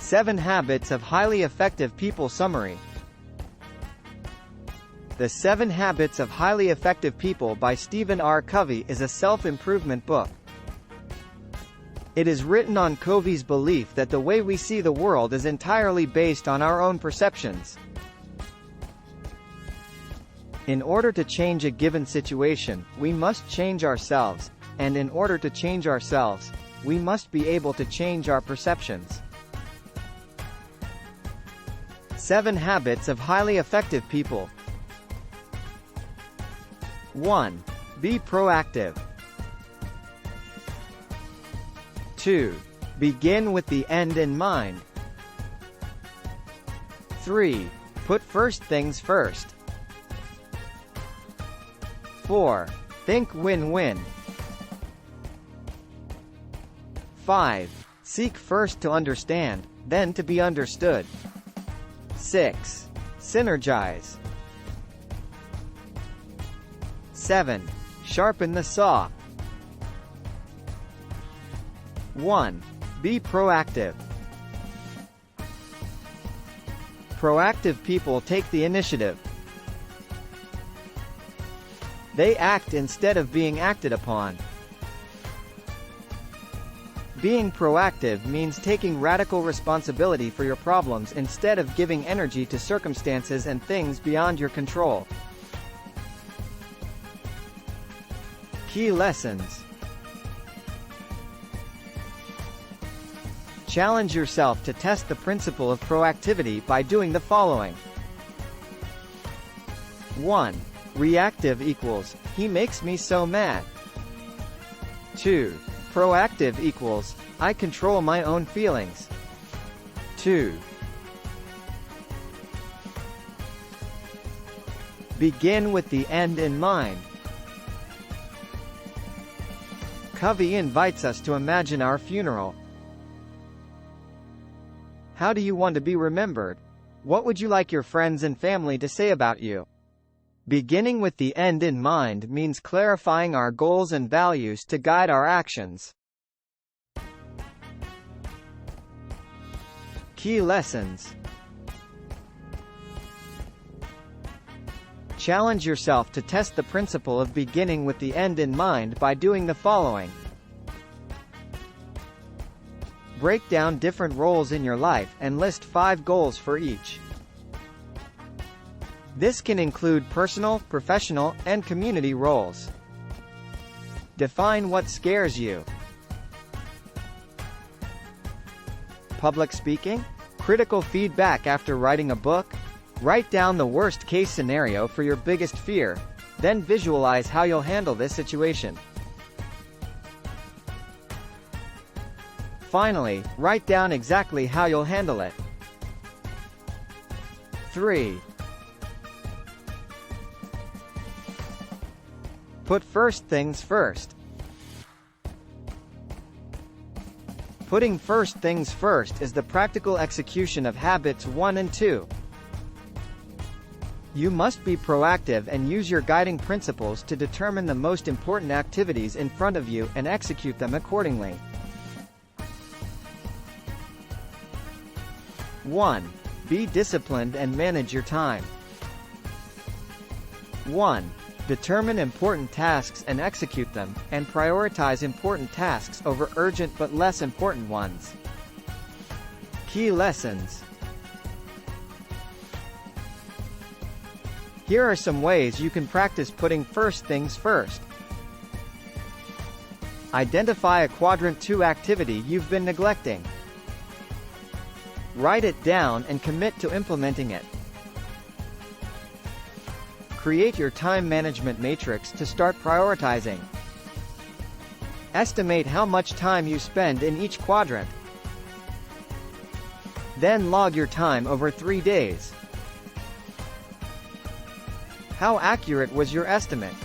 7 Habits of Highly Effective People Summary. The 7 Habits of Highly Effective People by Stephen R. Covey is a self-improvement book. It is written on Covey's belief that the way we see the world is entirely based on our own perceptions. In order to change a given situation, we must change ourselves, and in order to change ourselves, we must be able to change our perceptions. 7 Habits of Highly Effective People. 1. Be proactive. 2. Begin with the end in mind. 3. Put first things first. 4. Think win-win. 5. Seek first to understand, then to be understood. 6. Synergize. 7. Sharpen the saw. 1. Be proactive. Proactive people take the initiative. They act instead of being acted upon. Being proactive means taking radical responsibility for your problems instead of giving energy to circumstances and things beyond your control. Key lessons. Challenge yourself to test the principle of proactivity by doing the following. 1. Reactive equals, he makes me so mad. 2. Proactive equals, I control my own feelings. 2. Begin with the end in mind. Covey invites us to imagine our funeral. How do you want to be remembered? What would you like your friends and family to say about you? Beginning with the end in mind means clarifying our goals and values to guide our actions. Key lessons. Challenge yourself to test the principle of beginning with the end in mind by doing the following. Break down different roles in your life and list 5 goals for each. This can include personal, professional, and community roles. Define what scares you. Public speaking? Critical feedback after writing a book? Write down the worst-case scenario for your biggest fear, then visualize how you'll handle this situation. Finally, write down exactly how you'll handle it. 3. Put first things first. Putting first things first is the practical execution of habits 1 and 2. You must be proactive and use your guiding principles to determine the most important activities in front of you and execute them accordingly. 1. Be disciplined and manage your time. 1. Determine important tasks and execute them, and prioritize important tasks over urgent but less important ones. Key lessons. Here are some ways you can practice putting first things first. Identify a Quadrant 2 activity you've been neglecting. Write it down and commit to implementing it. Create your time management matrix to start prioritizing. Estimate how much time you spend in each quadrant. Then log your time over 3 days. How accurate was your estimate?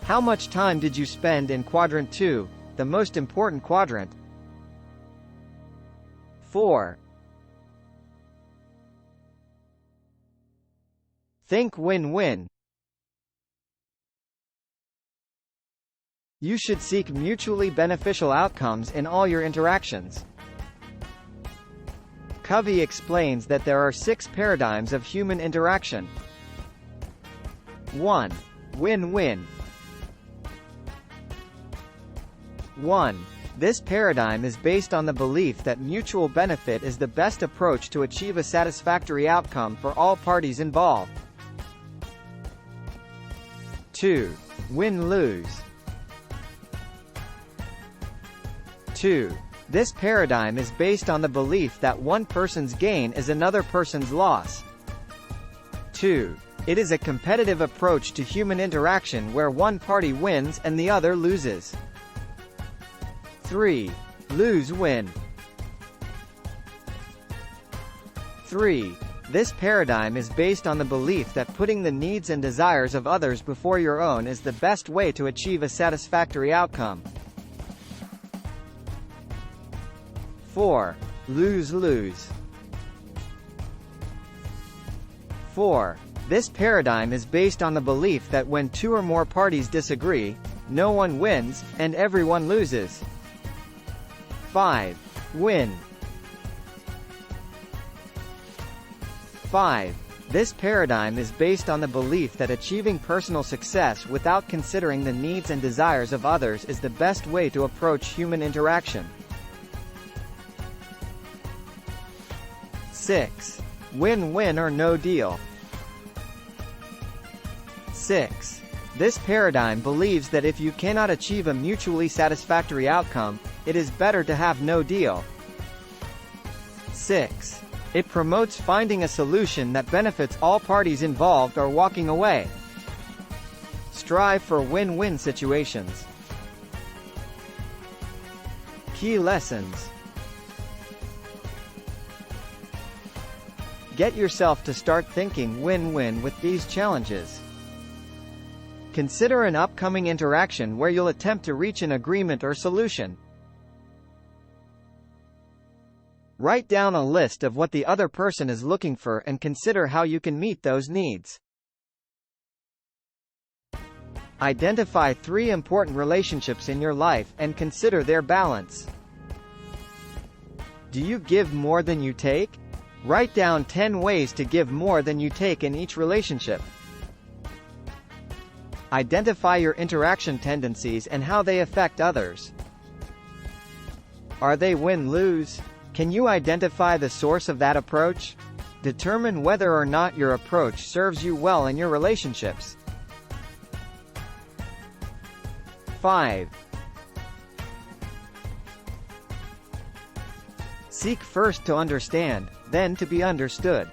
How much time did you spend in Quadrant 2, the most important quadrant? 4. Think win-win. You should seek mutually beneficial outcomes in all your interactions. Covey explains that there are 6 paradigms of human interaction. 1. Win-win. 1. This paradigm is based on the belief that mutual benefit is the best approach to achieve a satisfactory outcome for all parties involved. 2. Win-lose. 2. This paradigm is based on the belief that one person's gain is another person's loss. 2. It is a competitive approach to human interaction where one party wins and the other loses. 3. Lose-win. 3. This paradigm is based on the belief that putting the needs and desires of others before your own is the best way to achieve a satisfactory outcome. 4. Lose-lose. 4. This paradigm is based on the belief that when 2 or more parties disagree, no one wins, and everyone loses. 5. Win. 5. This paradigm is based on the belief that achieving personal success without considering the needs and desires of others is the best way to approach human interaction. 6. Win-win or no deal. 6. This paradigm believes that if you cannot achieve a mutually satisfactory outcome, it is better to have no deal. 6. It promotes finding a solution that benefits all parties involved or walking away. Strive for win-win situations. Key lessons. Get yourself to start thinking win-win with these challenges. Consider an upcoming interaction where you'll attempt to reach an agreement or solution. Write down a list of what the other person is looking for and consider how you can meet those needs. Identify 3 important relationships in your life and consider their balance. Do you give more than you take? Write down 10 ways to give more than you take in each relationship. Identify your interaction tendencies and how they affect others. Are they win-lose? Can you identify the source of that approach? Determine whether or not your approach serves you well in your relationships. 5. Seek first to understand, then to be understood.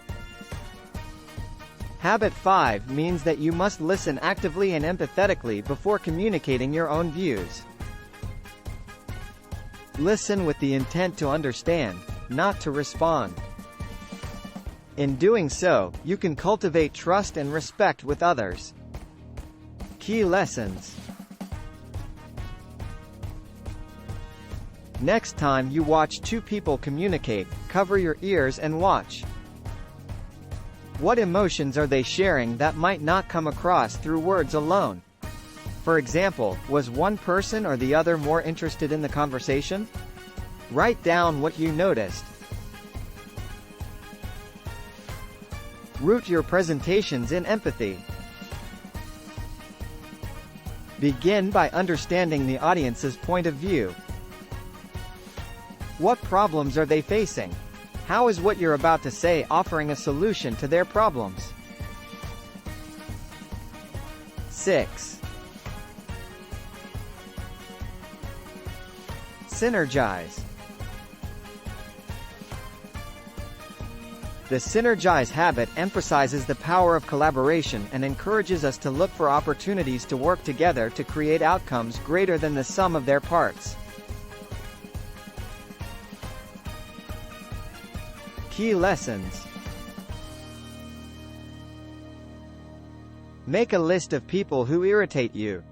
Habit 5 means that you must listen actively and empathetically before communicating your own views. Listen with the intent to understand, not to respond. In doing so, you can cultivate trust and respect with others. Key lessons. Next time you watch 2 people communicate, cover your ears and watch. What emotions are they sharing that might not come across through words alone? For example, was one person or the other more interested in the conversation? Write down what you noticed. Root your presentations in empathy. Begin by understanding the audience's point of view. What problems are they facing? How is what you're about to say offering a solution to their problems? 6. Synergize. The synergize habit emphasizes the power of collaboration and encourages us to look for opportunities to work together to create outcomes greater than the sum of their parts. Key lessons. Make a list of people who irritate you.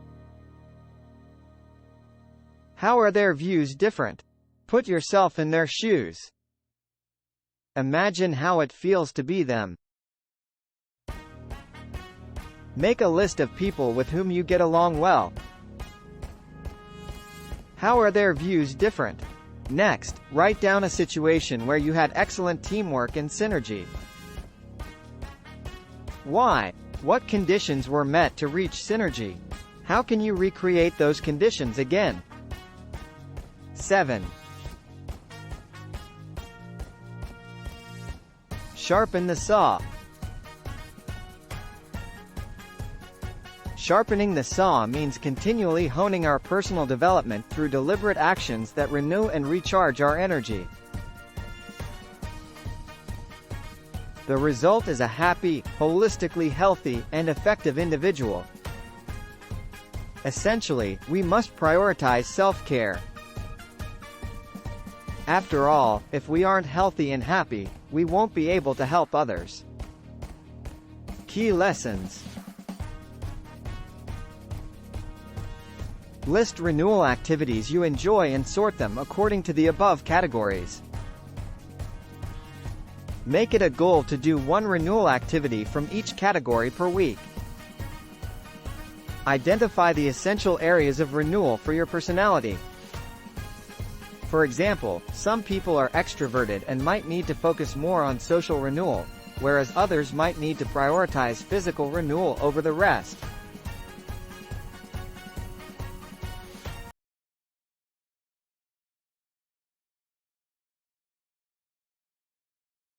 How are their views different? Put yourself in their shoes. Imagine how it feels to be them. Make a list of people with whom you get along well. How are their views different? Next, write down a situation where you had excellent teamwork and synergy. Why? What conditions were met to reach synergy? How can you recreate those conditions again? 7. Sharpen the saw. Sharpening the saw means continually honing our personal development through deliberate actions that renew and recharge our energy. The result is a happy, holistically healthy, and effective individual. Essentially, we must prioritize self-care. After all, if we aren't healthy and happy, we won't be able to help others. Key lessons. List renewal activities you enjoy and sort them according to the above categories. Make it a goal to do one renewal activity from each category per week. Identify the essential areas of renewal for your personality. For example, some people are extroverted and might need to focus more on social renewal, whereas others might need to prioritize physical renewal over the rest.